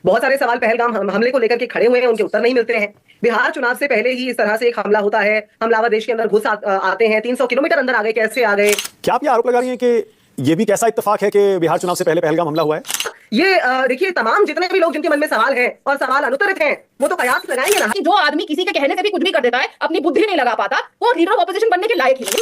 बहुत सारे सवाल पहलगाम हमले को लेकर के खड़े हुए हैं, उनके उत्तर नहीं मिलते हैं। बिहार चुनाव से पहले ही इस तरह से एक हमला होता है, हमलावर देश के अंदर आते हैं, 300 किलोमीटर अंदर आ गए, कैसे आ गए? क्या आप ये आरोप लगा रही हैं कि ये भी कैसा इत्तेफाक है कि बिहार चुनाव से पहले पहलगाम हमला हुआ है? ये देखिए, तमाम जितने भी लोग जिनके मन में सवाल हैं और सवाल अनुत्तरित हैं, वो तो कयास लगाएंगे ना। जो आदमी किसी के कहने से भी कुछ भी कर देता है, अपनी बुद्धि नहीं लगा पाता, वो लीडर ऑफ ऑपोजिशन बनने के लायक ही नहीं।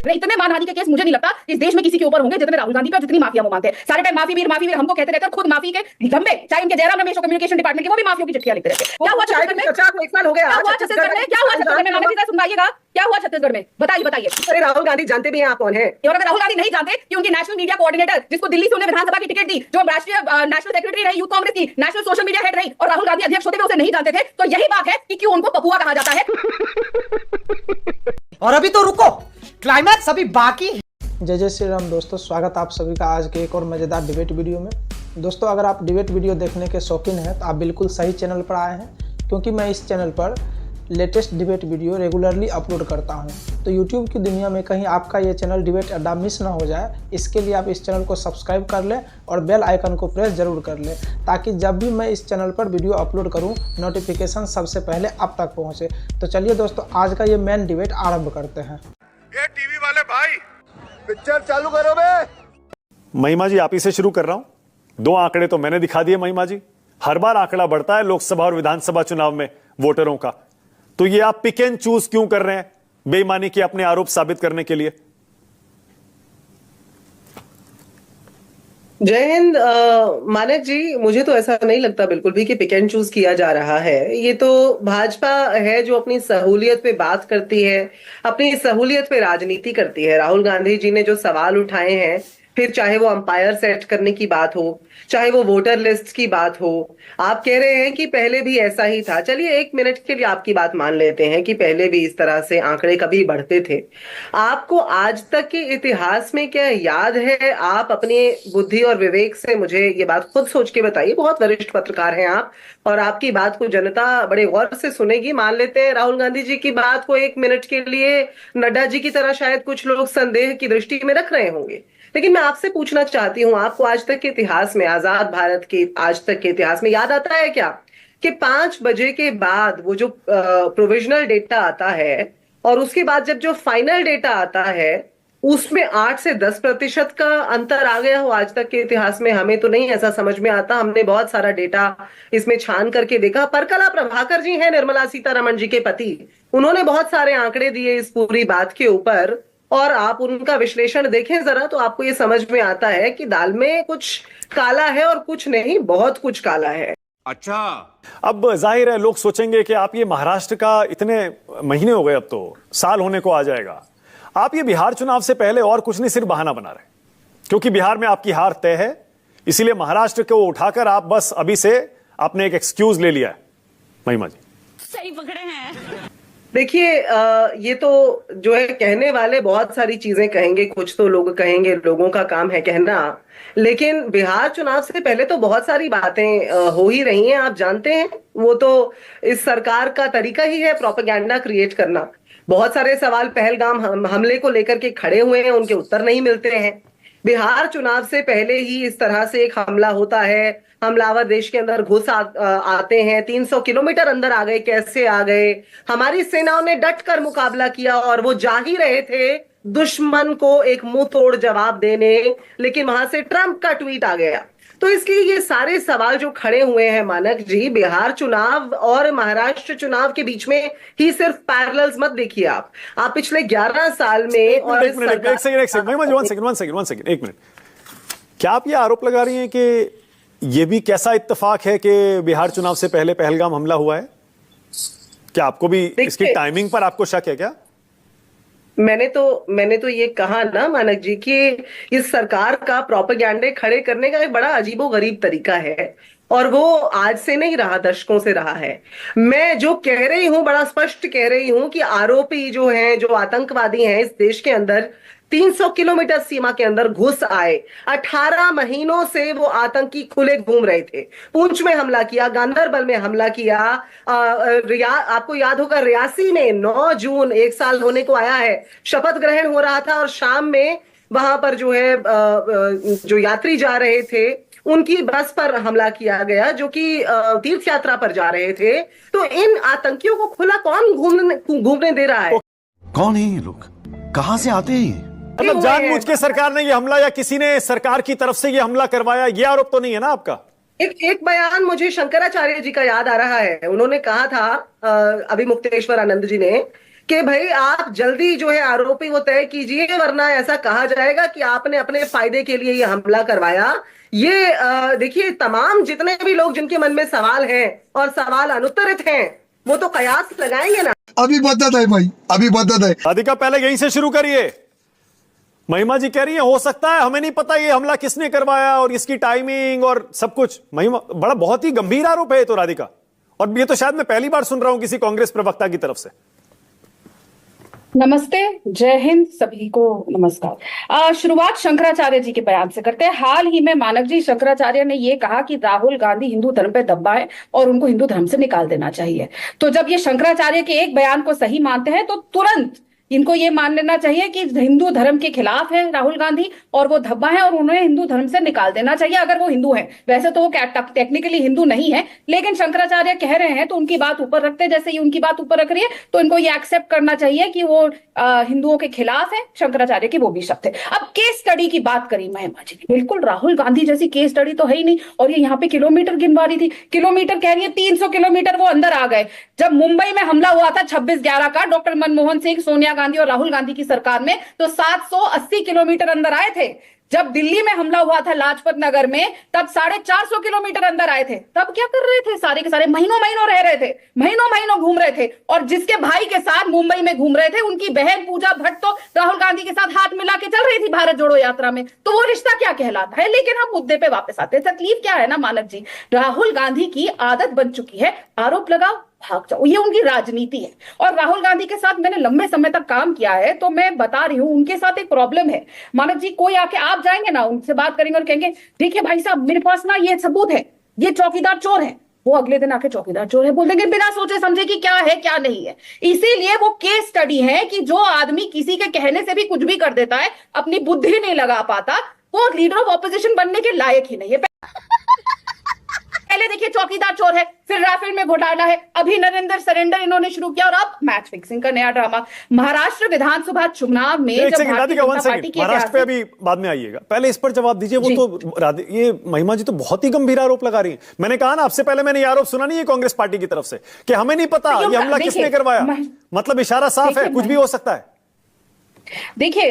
इतने मानहानि के केस मुझे नहीं लगता इस देश में किसी के ऊपर होंगे जितने राहुल गांधी पे, जितनी माफिया वो मानते हैं। सारे टाइम माफी वीर हमको कहते रहते हैं, खुद माफी के धब्बे, चाहे उनके जयराम रमेश कम्युनिकेशन डिपार्टमेंट के, वो भी माफियों की चिट्ठियां लिखते रहते हैं। क्या हुआ छत्तीसगढ़ में? चर्चा को 1 साल हो गया। क्या हुआ छत्तीसगढ़ में? क्या हुआ छत्तीसगढ़ में? मानव जी का सुनाइएगा, क्या हुआ छत्तीसगढ़ में? बताइए। अरे राहुल गांधी जानते भी हैं आप कौन है? और अगर राहुल गांधी नहीं जानते कि उनकी नेशनल मीडिया कोऑर्डिनेटर, जिसको दिल्ली से उन्हें विधानसभा की टिकट दी, जो राष्ट्रीय नेशनल सेक्रेटरी रही यूथ कांग्रेस की, नेशनल सोशल मीडिया हेड रही, और राहुल गांधी अध्यक्ष होते हुए उसे नहीं जानते थे, तो यही बात है कि क्यों उनको पपुआ कहा जाता है। और अभी तो रुको, क्लाइमैक्स अभी बाकी है। जय श्री राम दोस्तों, स्वागत आप सभी का आज के एक और मज़ेदार डिबेट वीडियो में। दोस्तों, अगर आप डिबेट वीडियो देखने के शौकीन हैं तो आप बिल्कुल सही चैनल पर आए हैं, क्योंकि मैं इस चैनल पर latest debate video regularly upload करता हूं। तो यूट्यूब की दुनिया में कहीं आपका ये चैनल डिबेट अड्डा मिस ना हो जाए, इसके लिए आप इस चैनल को सब्सक्राइब कर लें और बेल आइकन को प्रेस जरूर कर लें, ताकि जब भी मैं इस चैनल पर वीडियो अपलोड करूं, नोटिफिकेशन सबसे पहले आप तक पहुंचे। तो चलिए दोस्तों, आज का ये मेन डिबेट आरंभ करते हैं। ये टीवी वाले भाई, पिक्चर चालू करो बे। महिमा जी, आप ही से शुरू कर रहा हूं। 2 आंकड़े तो मैंने दिखा दिए महिमा जी। हर बार आंकड़ा बढ़ता है लोकसभा और विधानसभा चुनाव में वोटरों का, तो ये आप पिक एंड चूज क्यों कर रहे हैं बेईमानी के अपने आरोप साबित करने के लिए? जय हिंद। मानक जी, मुझे तो ऐसा नहीं लगता बिल्कुल भी कि पिक एंड चूज किया जा रहा है। ये तो भाजपा है जो अपनी सहूलियत पे बात करती है, अपनी सहूलियत पे राजनीति करती है। राहुल गांधी जी ने जो सवाल उठाए हैं, फिर चाहे वो अंपायर सेट करने की बात हो, चाहे वो वोटर लिस्ट की बात हो, आप कह रहे हैं कि पहले भी ऐसा ही था। चलिए 1 मिनट के लिए आपकी बात मान लेते हैं कि पहले भी इस तरह से आंकड़े कभी बढ़ते थे। आपको आज तक के इतिहास में क्या याद है? आप अपनी बुद्धि और विवेक से मुझे ये बात खुद सोच के बताइए। बहुत वरिष्ठ पत्रकार हैं आप, और आपकी बात को जनता बड़े गौर से सुनेगी। मान लेते हैं राहुल गांधी जी की बात को 1 मिनट के लिए नड्डा जी की तरह शायद कुछ लोग संदेह की दृष्टि में रख रहे होंगे, लेकिन मैं आपसे पूछना चाहती हूं, आपको आज तक के इतिहास में, आजाद भारत के आज तक के इतिहास में याद आता है क्या कि 5 बजे के बाद वो जो प्रोविजनल डेटा आता है और उसके बाद जब जो फाइनल डेटा आता है उसमें 8 से 10% का अंतर आ गया हो? आज तक के इतिहास में हमें तो नहीं ऐसा समझ में आता। हमने बहुत सारा डेटा इसमें छान करके देखा। परकला प्रभाकर जी हैं निर्मला सीतारमण जी के पति, उन्होंने बहुत सारे आंकड़े दिए इस पूरी बात के ऊपर, और आप उनका विश्लेषण देखें जरा तो आपको ये समझ में आता है कि दाल में कुछ काला है और कुछ नहीं, बहुत कुछ काला है। अच्छा, अब जाहिर है लोग सोचेंगे कि आप ये महाराष्ट्र का, इतने महीने हो गए, अब तो साल होने को आ जाएगा, आप ये बिहार चुनाव से पहले और कुछ नहीं, सिर्फ बहाना बना रहे, क्योंकि बिहार में आपकी हार तय है, इसीलिए महाराष्ट्र को उठाकर आप बस अभी से आपने एक एक्सक्यूज ले लिया है। महिमा जी सही पकड़े हैं। देखिए, ये तो जो है, कहने वाले बहुत सारी चीजें कहेंगे, कुछ तो लोग कहेंगे, लोगों का काम है कहना, लेकिन बिहार चुनाव से पहले तो बहुत सारी बातें हो ही रही हैं। आप जानते हैं, वो तो इस सरकार का तरीका ही है प्रोपेगेंडा क्रिएट करना। बहुत सारे सवाल पहलगाम हमले को लेकर के खड़े हुए हैं, उनके उत्तर नहीं मिलते हैं। बिहार चुनाव से पहले ही इस तरह से एक हमला होता है, हमलावर देश के अंदर आते हैं, 300 किलोमीटर अंदर आ गए, कैसे आ गए? हमारी सेनाओं ने डट कर मुकाबला किया और वो जा ही रहे थे दुश्मन को एक मुंह तोड़ जवाब देने, लेकिन वहां से ट्रंप का ट्वीट आ गया। तो इसलिए ये सारे सवाल जो खड़े हुए हैं मानक जी, बिहार चुनाव और महाराष्ट्र चुनाव के बीच में ही सिर्फ पैरेलल्स मत देखिए। आप पिछले 11 साल में और एक सेकंड महिमा जी, वन सेकंड, 1 मिनट। क्या आप ये आरोप लगा रही हैं कि ये भी कैसा इत्तेफाक है कि बिहार चुनाव से पहले पहलगाम हमला हुआ है? क्या आपको भी इसकी टाइमिंग पर आपको शक है क्या? मैंने तो ये कहा ना मानक जी कि इस सरकार का प्रोपेगेंडे खड़े करने का एक बड़ा अजीबोगरीब तरीका है, और वो आज से नहीं रहा, दशकों से रहा है। मैं जो कह रही हूं, बड़ा स्पष्ट कह रही हूं कि आरोपी जो हैं, जो आतंकवादी हैं इस देश के अंदर, 300 किलोमीटर सीमा के अंदर घुस आए। 18 महीनों से वो आतंकी खुले घूम रहे थे। पुंछ में हमला किया, गांदरबल में हमला किया, आपको याद होगा रियासी में 9 जून 1 साल होने को आया है, शपथ ग्रहण हो रहा था और शाम में वहां पर जो है जो यात्री जा रहे थे उनकी बस पर हमला किया गया, जो कि तीर्थ यात्रा पर जा रहे थे। तो इन आतंकियों को खुला कौन घूमने दे रहा है? कौन है ये लोग, कहां से आते हैं ये? मतलब जानबूझ के सरकार ने ये हमला या किसी ने सरकार की तरफ से ये हमला करवाया, ये आरोप तो नहीं है ना आपका? एक बयान मुझे शंकराचार्य जी का याद आ रहा है। उन्होंने कहा था अभी मुक्तेश्वर आनंद जी ने, कि भाई आप जल्दी जो है आरोपी वो तय कीजिए, वरना ऐसा कहा जाएगा कि आपने अपने फायदे के लिए ये हमला करवाया। ये देखिए, तमाम जितने भी लोग जिनके मन में सवाल हैं और सवाल अनुत्तरित हैं, वो तो कयास लगाएंगे ना। अभी बदत है भाई, अभी बदत है। राधिका पहले यहीं से शुरू करिए। महिमा जी कह रही है हो सकता है, हमें नहीं पता ये हमला किसने करवाया और इसकी टाइमिंग और सब कुछ। महिमा, बहुत ही गंभीर आरोप है ये तो राधिका, और ये तो शायद मैं पहली बार सुन रहा हूं किसी कांग्रेस प्रवक्ता की तरफ से। नमस्ते, जय हिंद, सभी को नमस्कार। शुरुआत शंकराचार्य जी के बयान से करते हैं। हाल ही में मानक जी शंकराचार्य ने यह कहा कि राहुल गांधी हिंदू धर्म पे दबा है और उनको हिंदू धर्म से निकाल देना चाहिए। तो जब ये शंकराचार्य के एक बयान को सही मानते हैं तो तुरंत इनको ये मान लेना चाहिए कि हिंदू धर्म के खिलाफ है राहुल गांधी और वो धब्बा है और उन्हें हिंदू धर्म से निकाल देना चाहिए, अगर वो हिंदू हैं। वैसे तो वो टेक्निकली हिंदू नहीं है, लेकिन शंकराचार्य कह रहे हैं तो उनकी बात ऊपर रखते हैं। जैसे ही उनकी बात ऊपर रख रही है तो इनको ये एक्सेप्ट करना चाहिए कि वो हिंदुओं के खिलाफ है। शंकराचार्य की वो भी शब्द है। अब केस स्टडी की बात करी महिमा जी ने, बिल्कुल राहुल गांधी जैसी केस स्टडी तो है ही नहीं। और ये यहाँ पे किलोमीटर गिनवा रही थी, किलोमीटर कह रही है 300 किलोमीटर वो अंदर आ गए। जब मुंबई में हमला हुआ था 26/11 का, डॉक्टर मनमोहन सिंह, सोनिया गांधी और राहुल गांधी की सरकार में, तो 780 किलोमीटर अंदर आए थे। जब दिल्ली में हमला हुआ था लाजपत नगर में, तब 450 किलोमीटर अंदर आए थे। तब क्या कर रहे थे? सारे के सारे महीनों महीनों रह रहे थे, महीनों महीनों घूम रहे थे। और जिसके भाई के साथ मुंबई में घूम रहे थे, उनकी बहन पूजा भट्ट तो राहुल गांधी के साथ हाथ मिला के चल रही थी भारत जोड़ो यात्रा में। तो वो रिश्ता क्या कहलाता है? लेकिन हम मुद्दे पे वापस आते हैं। तकलीफ क्या है ना मानक जी, राहुल गांधी की आदत बन चुकी है आरोप लगाओ भाग जाओ, ये उनकी राजनीति है। और राहुल गांधी के साथ मैंने लंबे समय तक काम किया है, तो मैं बता रही हूं उनके साथ एक प्रॉब्लम है मानव जी। कोई आके, आप जाएंगे ना उनसे बात करेंगे और कहेंगे देखिए भाई साहब मेरे पास ना ये सबूत है, ये चौकीदार चोर है। वो अगले दिन आके चौकीदार चोर है बोल देंगे, बिना सोचे समझे कि क्या है क्या नहीं है। इसीलिए वो केस स्टडी है कि जो आदमी किसी के कहने से भी कुछ भी कर देता है, अपनी बुद्धि नहीं लगा पाता, वो लीडर ऑफ ऑपोजिशन बनने के लायक ही नहीं है। पहले देखिए चौकीदार चोर है, फिर राफेल में घोटाला है, अभी नरेंद्र सरेंडर इन्होंने शुरू किया, और अब मैच फिक्सिंग का नया ड्रामा। महाराष्ट्र विधानसभा चुनाव में महाराष्ट्र पे अभी बाद में आइएगा, पहले इस पर जवाब दीजिए। वो तो ये महिमा जी तो बहुत ही गंभीर आरोप लगा रही है। मैंने कहा ना आपसे पहले, मैंने ये आरोप सुना नहीं है कांग्रेस पार्टी की तरफ से कि हमें नहीं पता ये हमला किसने करवाया। मतलब इशारा साफ है, कुछ भी हो सकता है। देखिए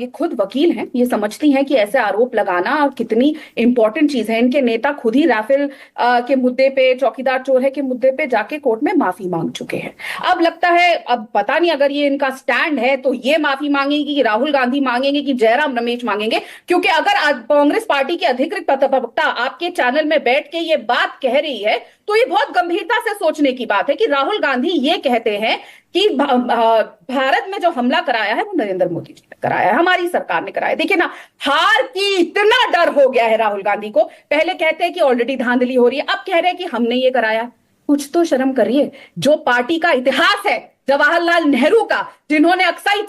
ये खुद वकील हैं, ये समझती हैं कि ऐसे आरोप लगाना कितनी इंपॉर्टेंट चीज है। इनके नेता खुद ही राफेल के मुद्दे पे, चौकीदार चोर है के मुद्दे पे जाके कोर्ट में माफी मांग चुके हैं। अब लगता है, अब पता नहीं अगर ये इनका स्टैंड है तो ये माफी मांगेंगे कि राहुल गांधी मांगेंगे कि जयराम रमेश मांगेंगे। क्योंकि अगर कांग्रेस पार्टी की अधिकृत प्रवक्ता आपके चैनल में बैठ के ये बात कह रही है तो ये बहुत गंभीरता से सोचने की बात है कि राहुल गांधी ये कहते हैं कि भारत में जो हमला कराया है वो नरेंद्र मोदी जी ने कराया है, हमारी सरकार ने कराया है। देखिए ना, हार की इतना डर हो गया है राहुल गांधी को। पहले कहते हैं कि ऑलरेडी धांधली हो रही है, अब कह रहे हैं कि हमने ये कराया। कुछ तो शर्म करिए। जो पार्टी का इतिहास है जवाहरलाल नेहरू का, जिन्होंने अक्साई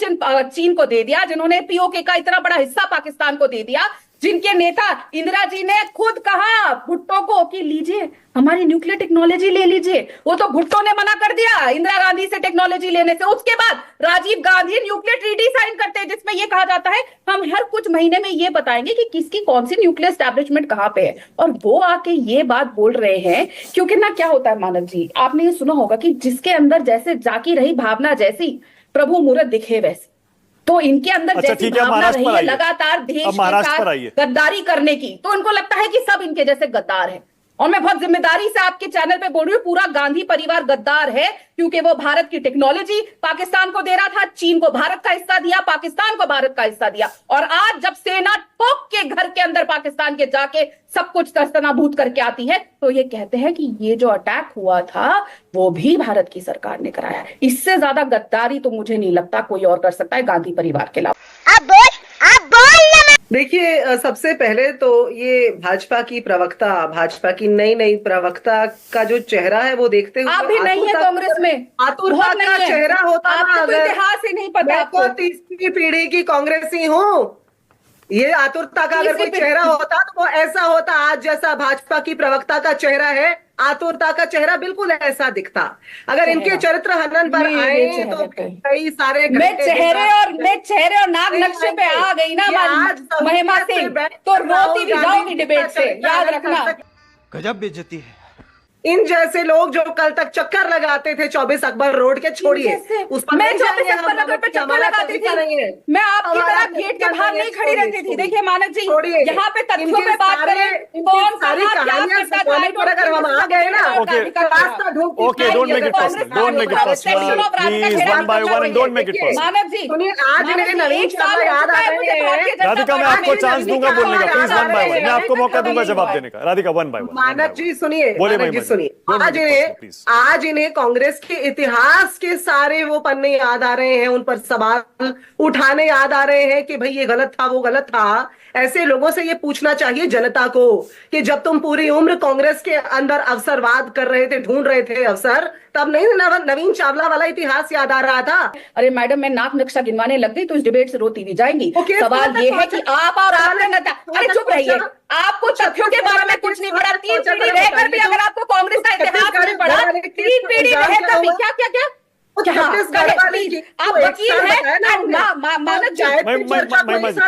चीन को दे दिया, जिन्होंने पीओके का इतना बड़ा हिस्सा पाकिस्तान को दे दिया, जिनके नेता इंदिरा जी ने खुद कहा भुट्टो को कि लीजिए हमारी न्यूक्लियर टेक्नोलॉजी ले लीजिए, वो तो भुट्टो ने मना कर दिया इंदिरा गांधी से टेक्नोलॉजी लेने से। उसके बाद Rajiv Gandhi nuclear treaty sign करते हैं, जिसमें ये कहा जाता है हम हर कुछ महीने में ये बताएंगे कि किसकी कौन सी न्यूक्लियर एस्टैब्लिशमेंट कहां पे है। और वो आके ये बात बोल रहे हैं, क्योंकि ना क्या होता है मानव जी, आपने ये सुना होगा कि जिसके अंदर जैसे जाकी रही भावना जैसी, प्रभु मुहूर्त दिखे वैसी। तो इनके अंदर जैसी भावना रही है लगातार देश के साथ गद्दारी करने की, तो इनको लगता है कि सब इनके जैसे गद्दार हैं। और मैं बहुत जिम्मेदारी से आपके चैनल पे बोल रही हूँ, पूरा गांधी परिवार गद्दार है, क्योंकि वो भारत की टेक्नोलॉजी पाकिस्तान को दे रहा था, चीन को भारत का हिस्सा दिया, पाकिस्तान को भारत का हिस्सा दिया। और आज जब सेना ठोक के घर के अंदर पाकिस्तान के जाके सब कुछ तस्तनाबूत करके आती है, तो ये कहते हैं कि ये जो अटैक हुआ था वो भी भारत की सरकार ने कराया है। इससे ज्यादा गद्दारी तो मुझे नहीं लगता कोई और कर सकता है गांधी परिवार के अलावा। आप बोल देखिए, सबसे पहले तो ये भाजपा की प्रवक्ता, भाजपा की नई प्रवक्ता का जो चेहरा है वो देखते हुए, आप भी नहीं है कांग्रेस में, आतुरता का चेहरा होता ना, आपको इतिहास ही नहीं पता। मैं तो तीसरी पीढ़ी की कांग्रेसी हूँ, ये आतुरता का अगर कोई चेहरा होता तो वो ऐसा होता, आज जैसा भाजपा की प्रवक्ता का चेहरा है, आतुरता का चेहरा बिल्कुल ऐसा दिखता। अगर इनके चरित्र हनन पर आए तो कई सारे मैं चेहरे और नाक नक्शे पे आ गई ना महिमा सिंह, तो रोती भी जाऊंगी डिबेट से, याद रखना। गजब बेइज्जती है। इन जैसे लोग जो कल तक चक्कर लगाते थे 24 अकबर रोड के, छोड़िए उस पर मैं 24 अकबर रोड पे चक्कर लगाती थी, मैं आपकी तरह गेट के बाहर नहीं खड़ी रहती थी। देखिए मानक जी, यहाँ पे तथ्यों पे बात करें, कौन सारी कहानियां सुनाने पर अगर हम आ गए ना, रास्ता ढूंढ okay, don't make it personal, don't make it personal please, one by one, and don't make it personal. मानक जी सुनिए, आज मेरे नवीन चावला याद आ रहे हैं। राधिका, मैं आपको चांस दूंगा बोलने का, प्लीज वन बाय वन, मैं आपको मौका दूंगा जवाब देने का। Radhika, one by one. मानक जी सुनिए, बोलिए मानक जी महिमा सुनिए, आज इन्हें कांग्रेस के इतिहास के सारे वो पन्ने याद आ रहे हैं, उन पर सवाल उठाने याद आ रहे हैं कि भाई ये गलत था, वो गलत था। ऐसे लोगों से ये पूछना चाहिए जनता को कि जब तुम पूरी उम्र कांग्रेस के अंदर अवसरवाद कर रहे थे, ढूंढ रहे थे अवसर, तब नहीं नवीन चावला वाला इतिहास याद आ रहा था। अरे मैडम, मैं नाक नक्शा गिनवाने लग गई तो इस डिबेट से रोती भी जाएंगी। सवाल ये है कि आप और आपने अरे चुप रहिए, आपको तथ्यों के बारे में कुछ नहीं पड़ा। 3 पीढ़ी रहकर भी अगर आपको कांग्रेस का इतिहास नहीं पढ़ा, 3 पीढ़ी रहकर भी क्या क्या क्या छत्तीसगढ़ वाली आप वकील हैं, मानक जी, प्लीज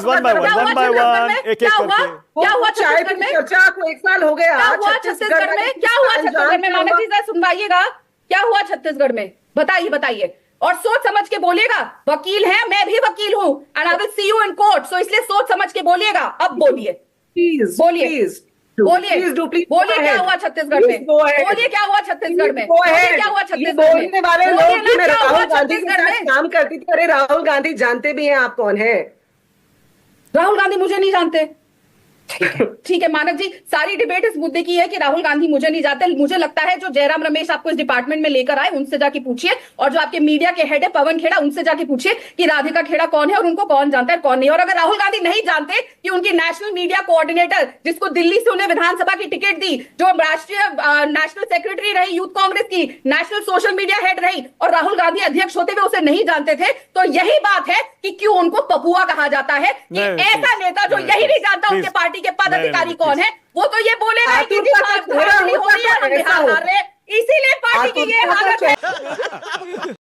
वन बाय वन, एक एक करके। क्या हुआ छत्तीसगढ़ में? चर्चा को 1 साल हो गया। क्या हुआ छत्तीसगढ़ में? क्या हुआ छत्तीसगढ़ में? मानक जी जरा सुनवाइएगा, क्या हुआ छत्तीसगढ़ में? बताइए बताइए, और सोच समझ के बोलिएगा। वकील हैं, मैं भी वकील हूँ, and I will see you in court, so इसलिए सोच समझ के बोलिएगा। अब बोलिए, बोलिए, बोलिए क्या हुआ छत्तीसगढ़ में? बोलिए क्या हुआ छत्तीसगढ़ में? क्या हुआ छत्तीसगढ़ में? बोलने वाले लोग राहुल गांधी के साथ काम करती थी। अरे राहुल गांधी जानते भी हैं आप कौन है? राहुल गांधी मुझे नहीं जानते। ठीक है मानक जी, सारी डिबेट इस मुद्दे की है कि राहुल गांधी मुझे नहीं जानते। मुझे लगता है जो जयराम रमेश आपको इस डिपार्टमेंट में लेकर आए उनसे जाके पूछिए, और जो आपके मीडिया के हेड है पवन खेड़ा, उनसे जाके पूछिए कि राधिका खेड़ा कौन है और उनको कौन जानता है कौन नहीं। और अगर राहुल गांधी नहीं जानते कि उनकी नेशनल मीडिया कोऑर्डिनेटर, जिसको दिल्ली से उन्हें विधानसभा की टिकट दी, जो राष्ट्रीय नेशनल सेक्रेटरी रही यूथ कांग्रेस की, नेशनल सोशल मीडिया हेड रही, और राहुल गांधी अध्यक्ष होते हुए उसे नहीं जानते थे, तो यही बात है कि क्यों उनको पपुआ कहा जाता है। कि ऐसा नेता जो यही नहीं जानता उनके पार्टी के पदाधिकारी कौन है, वो तो ये बोलेगा कि बिहार हो रही है, हम बिहार हार रहे, इसीलिए पार्टी की ये हालत है।